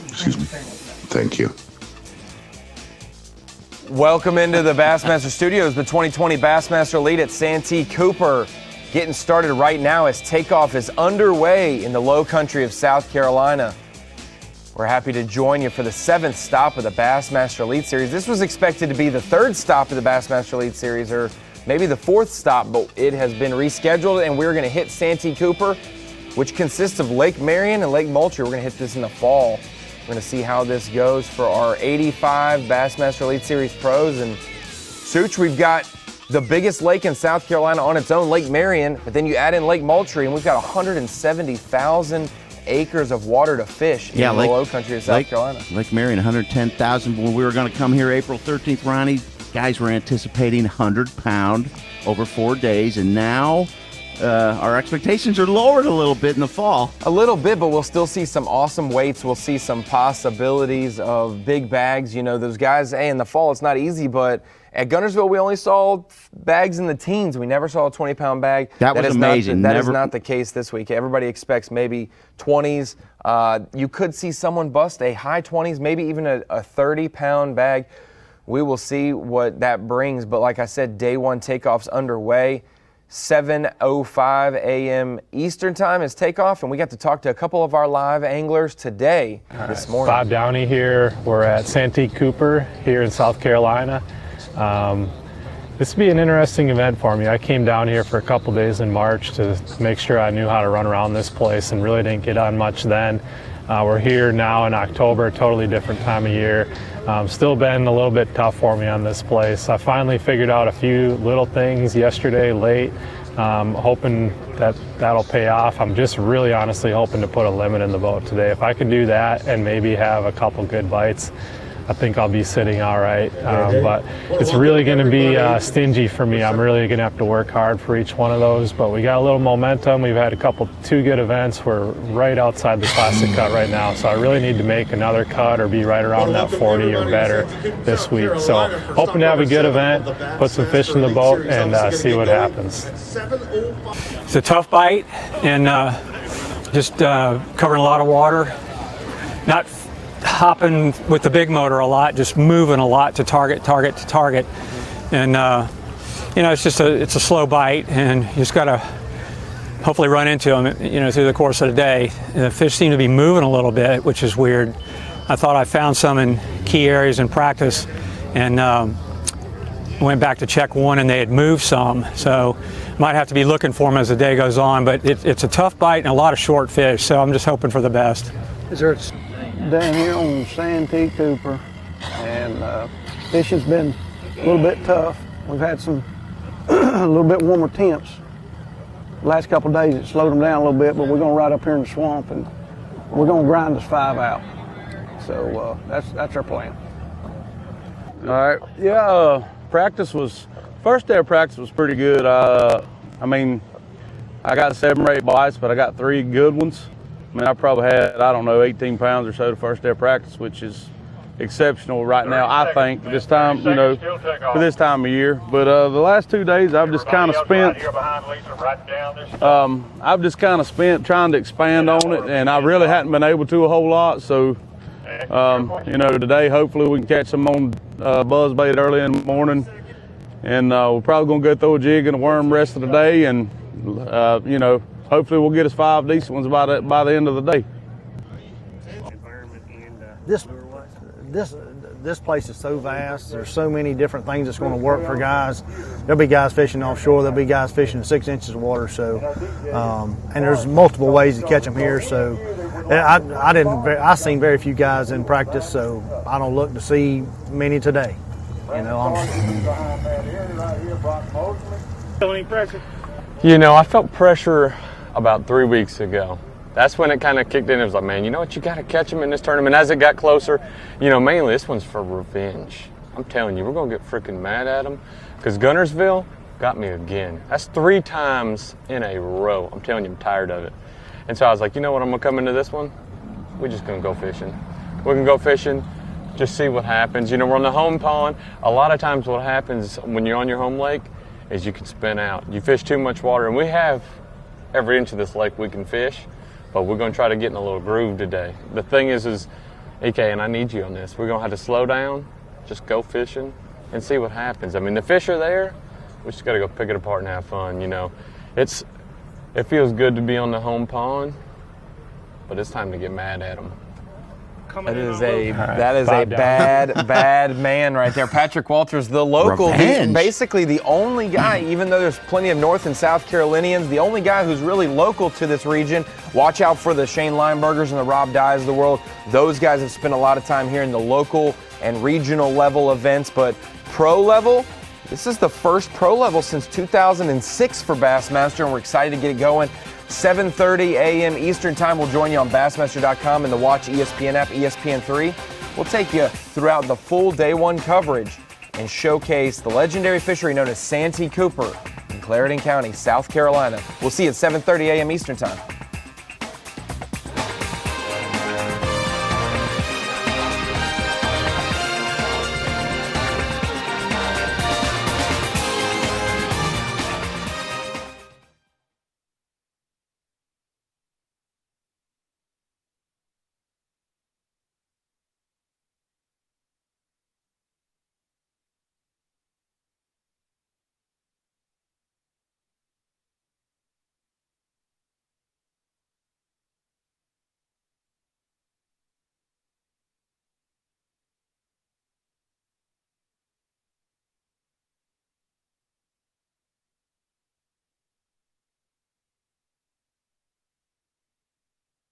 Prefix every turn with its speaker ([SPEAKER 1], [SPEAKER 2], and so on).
[SPEAKER 1] Excuse me. Thank you.
[SPEAKER 2] Welcome into the Bassmaster Studios, the 2020 Bassmaster Elite at Santee Cooper. Getting started right now as takeoff is underway in the low country of South Carolina. We're happy to join you for the 7th stop of the Bassmaster Elite Series. This was expected to be the 3rd stop of the Bassmaster Elite Series, or maybe the 4th stop, but it has been rescheduled, and we're going to hit Santee Cooper, which consists of Lake Marion and Lake Moultrie. We're going to hit this in the fall. We're going to see how this goes for our 85 Bassmaster Elite Series pros. And Such, we've got the biggest lake in South Carolina on its own, Lake Marion, but then you add in Lake Moultrie, and we've got 170,000 acres of water to fish in the low country of South Carolina.
[SPEAKER 3] Lake Marion, 110,000. When we were going to come here April 13th, Ronnie, guys were anticipating 100-pound over 4 days, and now our expectations are lowered a little bit in the fall.
[SPEAKER 2] A little bit, but we'll still see some awesome weights. We'll see some possibilities of big bags. You know, those guys, hey, in the fall it's not easy, but at Guntersville we only saw bags in the teens. We never saw a 20-pound bag.
[SPEAKER 3] That was amazing.
[SPEAKER 2] That is not the case this week. Everybody expects maybe 20s. You could see someone bust a high 20s, maybe even a 30-pound bag. We will see what that brings, but like I said, day one takeoff's underway. 7:05 a.m. Eastern time is takeoff, and we got to talk to a couple of our live anglers today, this morning.
[SPEAKER 4] Bob Downey here. We're at Santee Cooper here in South Carolina. This will be an interesting event for me. I came down here for a couple days in March to make sure I knew how to run around this place, and really didn't get on much then. We're here now in October, totally different time of year. Still been a little bit tough for me on this place. I finally figured out a few little things yesterday late, hoping that that'll pay off. I'm just really honestly hoping to put a limit in the boat today. If I could do that and maybe have a couple good bites, I think I'll be sitting all right, but it's really going to be stingy for me. I'm really going to have to work hard for each one of those, but we got a little momentum. We've had two good events. We're right outside the classic cut right now, so I really need to make another cut or be right around that 40 or better this week. So hoping to have a good event, put some fish in the boat, and see what happens.
[SPEAKER 5] It's a tough bite, and just covering a lot of water. Not hopping with the big motor a lot, just moving a lot to target, and you know, it's a slow bite, and you just got to hopefully run into them, you know, through the course of the day. And the fish seem to be moving a little bit, which is weird. I thought I found some in key areas in practice, and went back to check one, and they had moved some, so might have to be looking for them as the day goes on. But it's a tough bite and a lot of short fish, so I'm just hoping for the best.
[SPEAKER 6] Down here on Santee Cooper, and fishing's been a little bit tough. We've had some a little bit warmer temps. The last couple of days it slowed them down a little bit, but we're going right up here in the swamp, and we're going to grind this 5 out. So that's our plan.
[SPEAKER 7] All right. Yeah, first day of practice was pretty good. I mean, I got 7 or 8 bites, but I got 3 good ones. I mean, I probably had, I don't know, 18 pounds or so the first day of practice, which is exceptional right now, I think, this time, you know, for this time of year. But the last 2 days, I've just kind of spent trying to expand on it, and I really hadn't been able to a whole lot. So, you know, today, hopefully we can catch some on buzz bait early in the morning, and we're probably going to go throw a jig and a worm the rest of the day, and, you know, hopefully we'll get us 5 decent ones by the end of the day.
[SPEAKER 6] This place is so vast. There's so many different things that's going to work for guys. There'll be guys fishing offshore. There'll be guys fishing 6 inches of water. So, and there's multiple ways to catch them here. So, I seen very few guys in practice. So I don't look to see many today. You know,
[SPEAKER 4] Feeling pressure?
[SPEAKER 8] You know, I felt pressure about 3 weeks ago. That's when it kind of kicked in. It was like, man, you know what? You got to catch them in this tournament. As it got closer, you know, mainly this one's for revenge. I'm telling you, we're going to get freaking mad at them, because Guntersville got me again. That's 3 times in a row. I'm telling you, I'm tired of it. And so I was like, you know what? I'm going to come into this one. We're just going to go fishing. We can go fishing, just see what happens. You know, we're on the home pond. A lot of times what happens when you're on your home lake is you can spin out. You fish too much water, and we have every inch of this lake we can fish. but we're going to try to get in a little groove today. The thing is EK, and I need you on this, we're going to have to slow down, just go fishing, and see what happens. I mean, the fish are there. We just got to go pick it apart and have fun, you know. It feels good to be on the home pond, but it's time to get mad at them.
[SPEAKER 2] That is a bad man right there. Patrick Walters, the local, basically the only guy, even though there's plenty of North and South Carolinians, the only guy who's really local to this region. Watch out for the Shane Linebergers and the Rob Dyes of the world. Those guys have spent a lot of time here in the local and regional level events, but pro level, this is the first pro level since 2006 for Bassmaster, and we're excited to get it going. 7:30 a.m. Eastern Time. We'll join you on Bassmaster.com and the Watch ESPN app, ESPN3. We'll take you throughout the full day one coverage and showcase the legendary fishery known as Santee Cooper in Clarendon County, South Carolina. We'll see you at 7:30 a.m. Eastern Time.